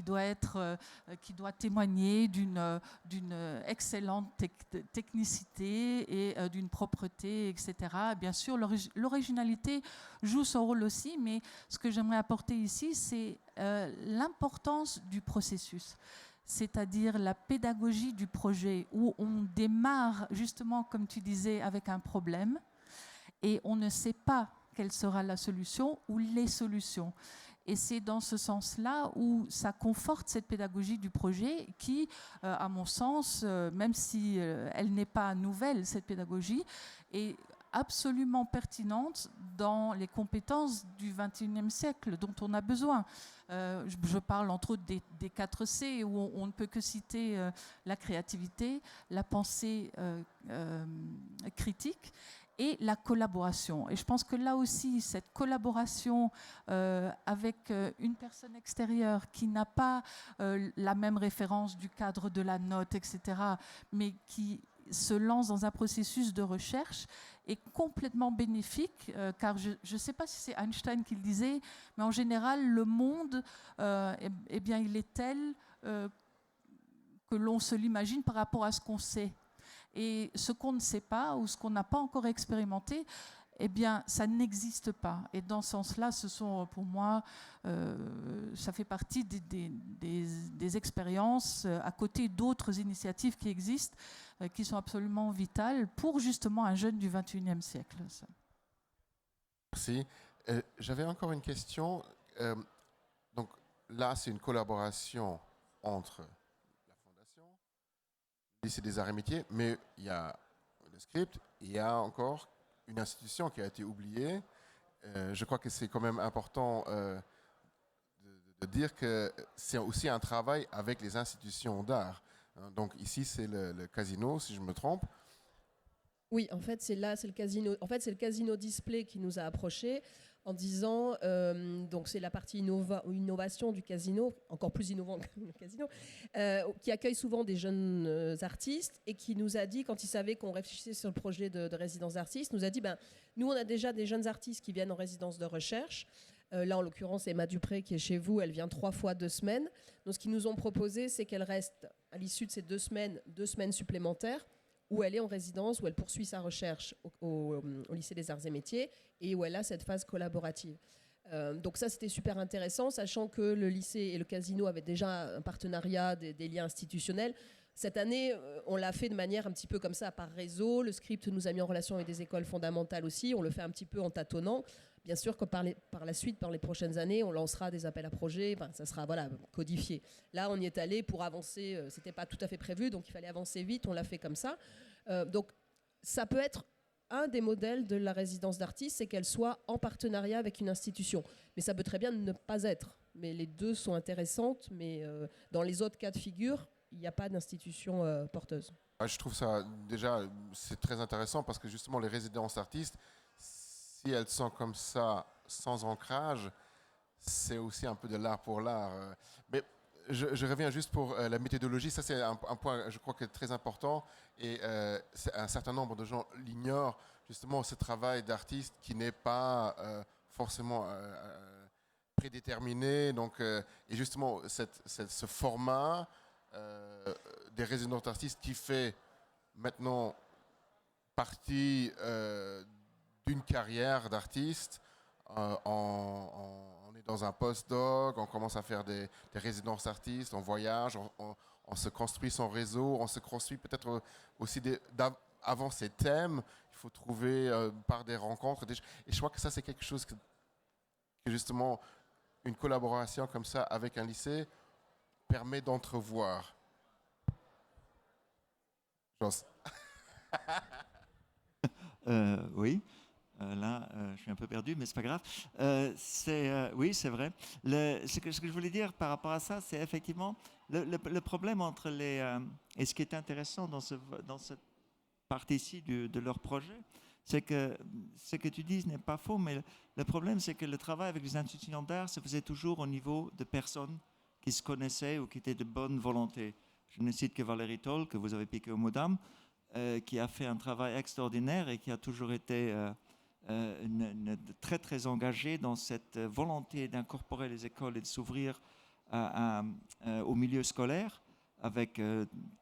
Speaker 5: doit témoigner d'une excellente technicité et d'une propreté, etc. Bien sûr, l'originalité joue son rôle aussi, mais ce que j'aimerais apporter ici, c'est l'importance du processus. C'est-à-dire la pédagogie du projet, où on démarre justement, comme tu disais, avec un problème et on ne sait pas quelle sera la solution ou les solutions. Et c'est dans ce sens-là où ça conforte cette pédagogie du projet qui, à mon sens, même si elle n'est pas nouvelle, cette pédagogie, est absolument pertinente dans les compétences du XXIe siècle dont on a besoin. Je parle entre autres des 4 C, où on ne peut que citer la créativité, la pensée critique et la collaboration. Et je pense que là aussi, cette collaboration avec une personne extérieure qui n'a pas la même référence du cadre de la note, etc., mais qui se lance dans un processus de recherche est complètement bénéfique, car je ne sais pas si c'est Einstein qui le disait, mais en général, le monde, eh bien, il est tel que l'on se l'imagine par rapport à ce qu'on sait. Et ce qu'on ne sait pas ou ce qu'on n'a pas encore expérimenté, eh bien, ça n'existe pas. Et dans ce sens-là, ce sont pour moi, ça fait partie des expériences à côté d'autres initiatives qui existent, qui sont absolument vitales pour justement un jeune du XXIe siècle.
Speaker 3: Merci. J'avais encore une question. Donc là, c'est une collaboration entre la Fondation, le lycée des arts et métiers, mais il y a le script, il y a encore une institution qui a été oubliée. Je crois que c'est quand même important de dire que c'est aussi un travail avec les institutions d'art. Donc ici, c'est le casino, si je me trompe.
Speaker 4: Oui, en fait, c'est le casino. En fait, c'est le casino display qui nous a approchés en disant, donc c'est la partie innovation du casino, encore plus innovant que le casino, qui accueille souvent des jeunes artistes et qui nous a dit, quand il savait qu'on réfléchissait sur le projet de résidence d'artistes, nous a dit, nous on a déjà des jeunes artistes qui viennent en résidence de recherche. Là, en l'occurrence, Emma Dupré qui est chez vous, elle vient 3 fois 2 semaines. Donc, ce qu'ils nous ont proposé, c'est qu'elle reste à l'issue de ces 2 semaines supplémentaires, où elle est en résidence, où elle poursuit sa recherche au lycée des arts et métiers et où elle a cette phase collaborative. Donc ça, c'était super intéressant, sachant que le lycée et le casino avaient déjà un partenariat, des liens institutionnels. Cette année, on l'a fait de manière un petit peu comme ça, par réseau. Le script nous a mis en relation avec des écoles fondamentales aussi. On le fait un petit peu en tâtonnant. Bien sûr que par la suite, par les prochaines années, on lancera des appels à projets. Ça sera codifié. Là, on y est allé pour avancer. C'était pas tout à fait prévu, donc il fallait avancer vite. On l'a fait comme ça. Donc, ça peut être un des modèles de la résidence d'artiste, c'est qu'elle soit en partenariat avec une institution. Mais ça peut très bien ne pas être. Mais les deux sont intéressantes. Mais dans les autres cas de figure, il n'y a pas d'institution porteuse.
Speaker 3: Je trouve ça, déjà, c'est très intéressant parce que justement, les résidences artistes, si elles sont comme ça, sans ancrage, c'est aussi un peu de l'art pour l'art. Mais je reviens juste pour la méthodologie. Ça, c'est un point, je crois, qui est très important. Et un certain nombre de gens l'ignorent, justement, ce travail d'artiste qui n'est pas forcément prédéterminé. Donc, et justement, ce format des résidences d'artistes qui fait maintenant partie d'une carrière d'artiste. On est dans un post-doc, on commence à faire des résidences artistes, on voyage, on se construit son réseau, on se construit peut-être aussi avant ces thèmes. Il faut trouver par des rencontres. Et je crois que ça, c'est quelque chose que justement, une collaboration comme ça avec un lycée permet d'entrevoir. Jos.
Speaker 6: Oui. Là, je suis un peu perdu, mais c'est pas grave. Oui, c'est vrai. Ce que je voulais dire par rapport à ça, c'est effectivement le problème entre et ce qui est intéressant dans cette partie-ci de leur projet, c'est que ce que tu dis n'est pas faux, mais le problème, c'est que le travail avec les institutions d'art se faisait toujours au niveau de personnes qui se connaissaient ou qui étaient de bonne volonté. Je ne cite que Valérie Toll, que vous avez piqué au mot d'âme, qui a fait un travail extraordinaire et qui a toujours été très très engagée dans cette volonté d'incorporer les écoles et de s'ouvrir au milieu scolaire avec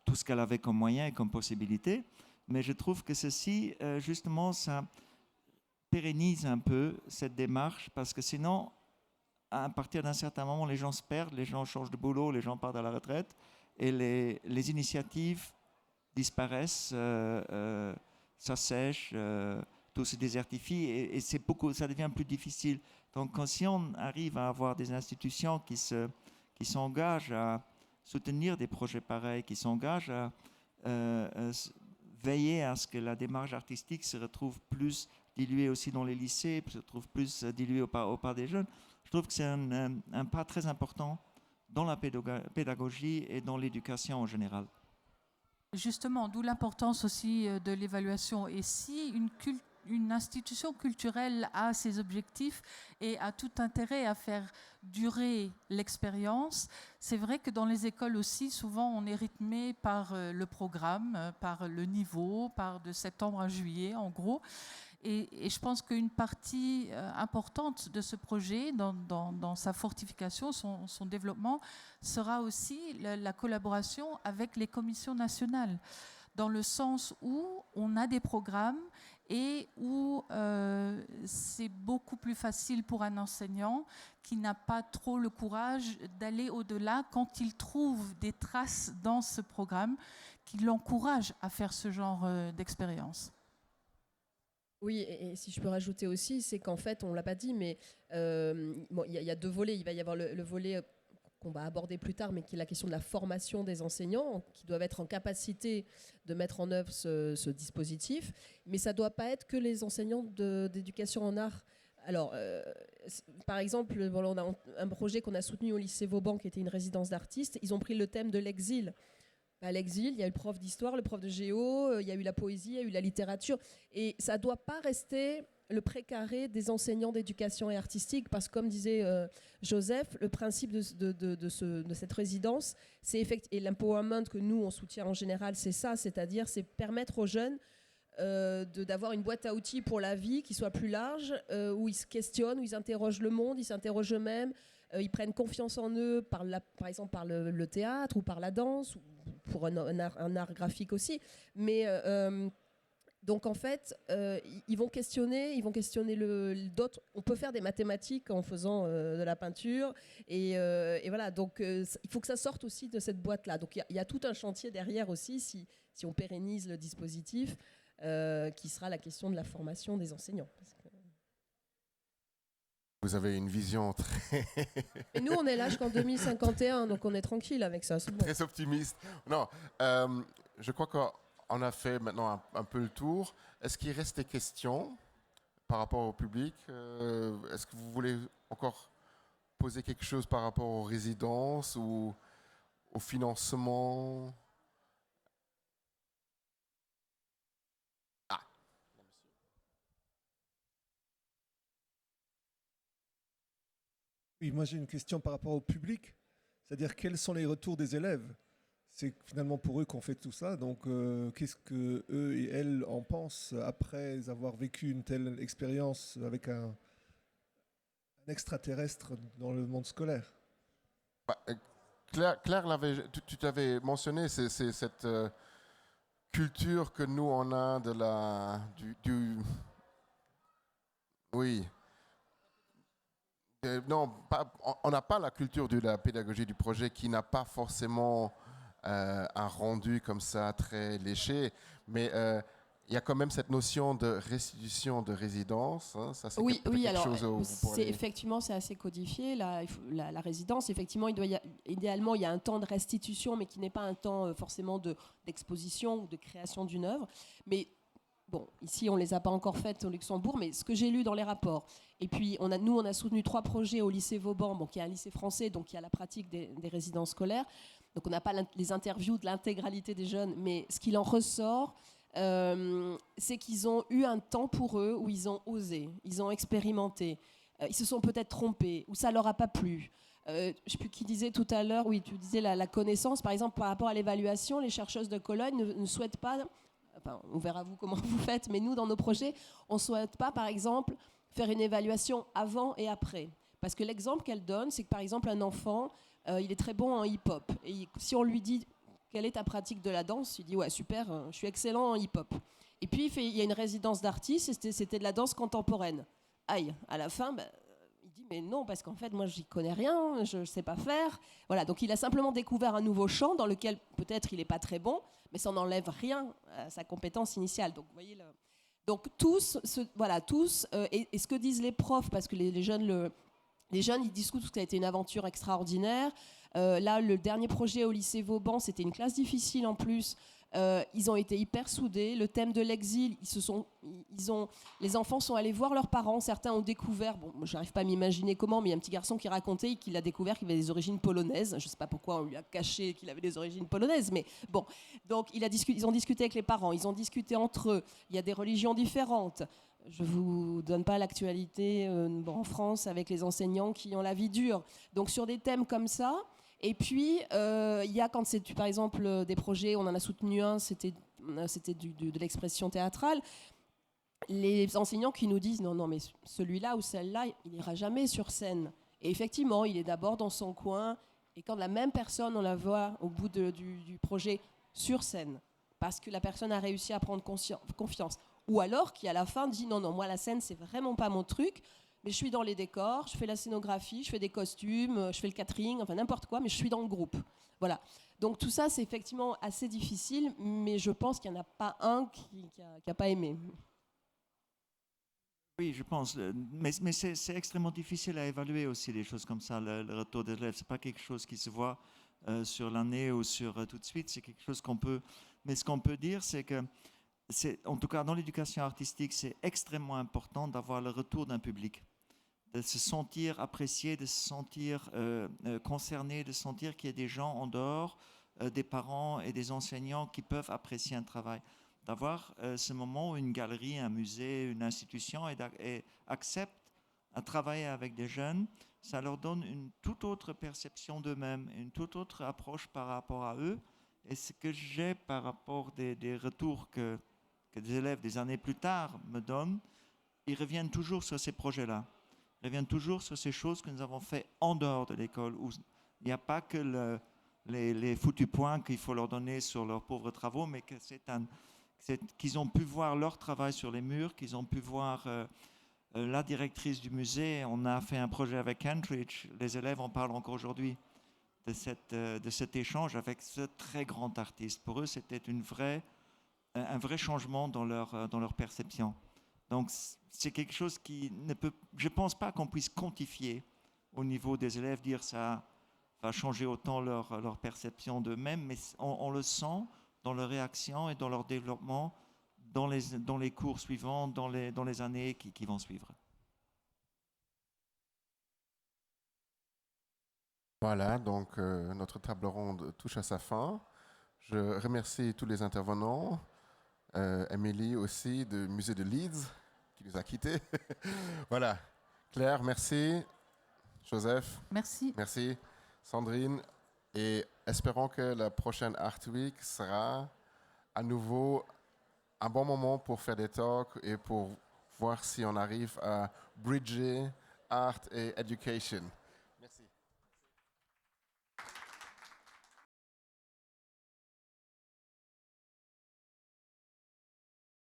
Speaker 6: tout ce qu'elle avait comme moyen et comme possibilité. Mais je trouve que ceci, justement, ça pérennise un peu cette démarche parce que sinon, à partir d'un certain moment, les gens se perdent, les gens changent de boulot, les gens partent à la retraite et les initiatives disparaissent, s'assèchent, tout se désertifie et ça devient plus difficile. Donc, si on arrive à avoir des institutions qui s'engagent à soutenir des projets pareils, qui s'engagent à veiller à ce que la démarche artistique se retrouve plus diluée aussi dans les lycées, se retrouve plus diluée au part des jeunes, je trouve que c'est un pas très important dans la pédagogie et dans l'éducation en général.
Speaker 5: Justement, d'où l'importance aussi de l'évaluation. Et si une institution culturelle a ses objectifs et a tout intérêt à faire durer l'expérience, c'est vrai que dans les écoles aussi, souvent on est rythmé par le programme, par le niveau, par de septembre à juillet en gros. Et je pense qu'une partie importante de ce projet, dans sa fortification, son développement, sera aussi la collaboration avec les commissions nationales, dans le sens où on a des programmes et où c'est beaucoup plus facile pour un enseignant qui n'a pas trop le courage d'aller au-delà quand il trouve des traces dans ce programme qui l'encouragent à faire ce genre d'expérience.
Speaker 4: Oui, et si je peux rajouter aussi, c'est qu'en fait, on ne l'a pas dit, mais il y a deux volets. Il va y avoir le volet qu'on va aborder plus tard, mais qui est la question de la formation des enseignants, qui doivent être en capacité de mettre en œuvre ce dispositif. Mais ça ne doit pas être que les enseignants d'éducation en art. Alors, par exemple, on a un projet qu'on a soutenu au lycée Vauban, qui était une résidence d'artistes. Ils ont pris le thème de l'exil. À l'exil, il y a eu le prof d'histoire, le prof de géo, il y a eu la poésie, il y a eu la littérature. Et ça ne doit pas rester le précaré des enseignants d'éducation et artistique, parce que comme disait Joseph, le principe de cette résidence, et l'empowerment que nous, on soutient en général, c'est ça, c'est-à-dire c'est permettre aux jeunes d'avoir une boîte à outils pour la vie qui soit plus large, où ils se questionnent, où ils interrogent le monde, ils s'interrogent eux-mêmes, ils prennent confiance en eux, par exemple par le théâtre ou par la danse, ou pour un art graphique aussi. Mais donc en fait, ils vont questionner d'autres. On peut faire des mathématiques en faisant de la peinture, et voilà. Donc il faut que ça sorte aussi de cette boîte-là. Donc il y a tout un chantier derrière aussi, si on pérennise le dispositif, qui sera la question de la formation des enseignants.
Speaker 3: Vous avez une vision très...
Speaker 4: Et nous, on est là jusqu'en 2051, donc on est tranquille avec ça. C'est bon.
Speaker 3: Très optimiste. Non, je crois qu'on a fait maintenant un peu le tour. Est-ce qu'il reste des questions par rapport au public? Est-ce que vous voulez encore poser quelque chose par rapport aux résidences ou au financement?
Speaker 7: Oui, moi j'ai une question par rapport au public, c'est-à-dire quels sont les retours des élèves? C'est finalement pour eux qu'on fait tout ça, donc qu'est-ce que eux et elles en pensent après avoir vécu une telle expérience avec un extraterrestre dans le monde scolaire?
Speaker 3: Claire tu t'avais mentionné, c'est cette culture que nous on a oui. Non, on n'a pas la culture de la pédagogie du projet qui n'a pas forcément un rendu comme ça très léché, mais il y a quand même cette notion de restitution de résidence. Hein, ça, c'est
Speaker 4: Oui,
Speaker 3: quelque
Speaker 4: alors
Speaker 3: chose où vous pourrez...
Speaker 4: effectivement c'est assez codifié. La résidence, effectivement, idéalement il y a un temps de restitution, mais qui n'est pas un temps forcément d'exposition ou de création d'une œuvre. Mais bon, ici on les a pas encore faites au Luxembourg, mais ce que j'ai lu dans les rapports. Et puis on a soutenu 3 projets au lycée Vauban, bon, qui est un lycée français, donc il y a la pratique des résidences scolaires. Donc on n'a pas les interviews de l'intégralité des jeunes, mais ce qu'il en ressort, c'est qu'ils ont eu un temps pour eux où ils ont osé, ils ont expérimenté, ils se sont peut-être trompés, ou ça leur a pas plu. Je ne sais plus qui disait tout à l'heure, oui, tu disais la connaissance, par exemple, par rapport à l'évaluation, les chercheuses de Cologne ne souhaitent pas, enfin, on verra vous comment vous faites, mais nous, dans nos projets, on ne souhaite pas, par exemple, faire une évaluation avant et après. Parce que l'exemple qu'elle donne, c'est que, par exemple, un enfant, il est très bon en hip-hop. Et si on lui dit quelle est ta pratique de la danse, il dit ouais super, je suis excellent en hip-hop. Et puis il y a une résidence d'artiste, c'était de la danse contemporaine. Aïe, à la fin, il dit mais non, parce qu'en fait moi j'y connais rien, je ne sais pas faire. Voilà, donc il a simplement découvert un nouveau champ dans lequel peut-être il n'est pas très bon, mais ça n'enlève rien à sa compétence initiale. Donc vous voyez donc tous, et ce que disent les profs, parce que les jeunes ils discutent que ça a été une aventure extraordinaire. Là, le dernier projet au lycée Vauban, c'était une classe difficile en plus. Ils ont été hyper soudés. Le thème de l'exil, les enfants sont allés voir leurs parents. Certains ont découvert, bon, je n'arrive pas à m'imaginer comment, mais il y a un petit garçon qui racontait qu'il a découvert qu'il avait des origines polonaises. Je ne sais pas pourquoi on lui a caché qu'il avait des origines polonaises, mais bon. Donc, ils ont discuté avec les parents, ils ont discuté entre eux. Il y a des religions différentes. Je ne vous donne pas l'actualité en France avec les enseignants qui ont la vie dure. Donc, sur des thèmes comme ça. Et puis, il y a, quand c'est par exemple des projets, on en a soutenu un, c'était de l'expression théâtrale, les enseignants qui nous disent non, mais celui-là ou celle-là, il n'ira jamais sur scène. Et effectivement, il est d'abord dans son coin, et quand la même personne, on la voit au bout du projet sur scène, parce que la personne a réussi à prendre confiance. Ou alors qui, à la fin, dit non, moi, la scène, c'est vraiment pas mon truc. Mais je suis dans les décors, je fais la scénographie, je fais des costumes, je fais le catering, enfin n'importe quoi, mais je suis dans le groupe. Voilà. Donc tout ça, c'est effectivement assez difficile, mais je pense qu'il n'y en a pas un qui n'a pas aimé.
Speaker 6: Oui, je pense. Mais c'est extrêmement difficile à évaluer aussi des choses comme ça, le retour des élèves. Ce n'est pas quelque chose qui se voit sur l'année ou sur tout de suite. C'est quelque chose qu'on peut... Mais ce qu'on peut dire, c'est que, en tout cas dans l'éducation artistique, c'est extrêmement important d'avoir le retour d'un public, de se sentir apprécié, de se sentir concerné, de sentir qu'il y a des gens en dehors, des parents et des enseignants qui peuvent apprécier un travail. D'avoir ce moment où une galerie, un musée, une institution accepte à travailler avec des jeunes, ça leur donne une toute autre perception d'eux-mêmes, une toute autre approche par rapport à eux. Et ce que j'ai par rapport des retours que des élèves des années plus tard me donnent, ils reviennent toujours sur ces projets-là. Ils reviennent toujours sur ces choses que nous avons fait en dehors de l'école, où il n'y a pas que les foutus points qu'il faut leur donner sur leurs pauvres travaux, mais que qu'ils ont pu voir leur travail sur les murs, qu'ils ont pu voir la directrice du musée. On a fait un projet avec Kentridge, les élèves en parlent encore aujourd'hui, de cet échange avec ce très grand artiste. Pour eux, c'était un vrai changement dans leur perception. Donc, c'est quelque chose qui ne peut... Je ne pense pas qu'on puisse quantifier au niveau des élèves, dire ça va changer autant leur perception d'eux-mêmes, mais on le sent dans leur réaction et dans leur développement dans les cours suivants, dans les années qui vont suivre.
Speaker 3: Voilà, donc notre table ronde touche à sa fin. Je remercie tous les intervenants, Émilie aussi du musée de Leeds, qui nous a quittés. Voilà, Claire, merci. Joseph,
Speaker 5: Merci.
Speaker 3: merci. Sandrine, et espérons que la prochaine Art Week sera à nouveau un bon moment pour faire des talks et pour voir si on arrive à bridger art et education.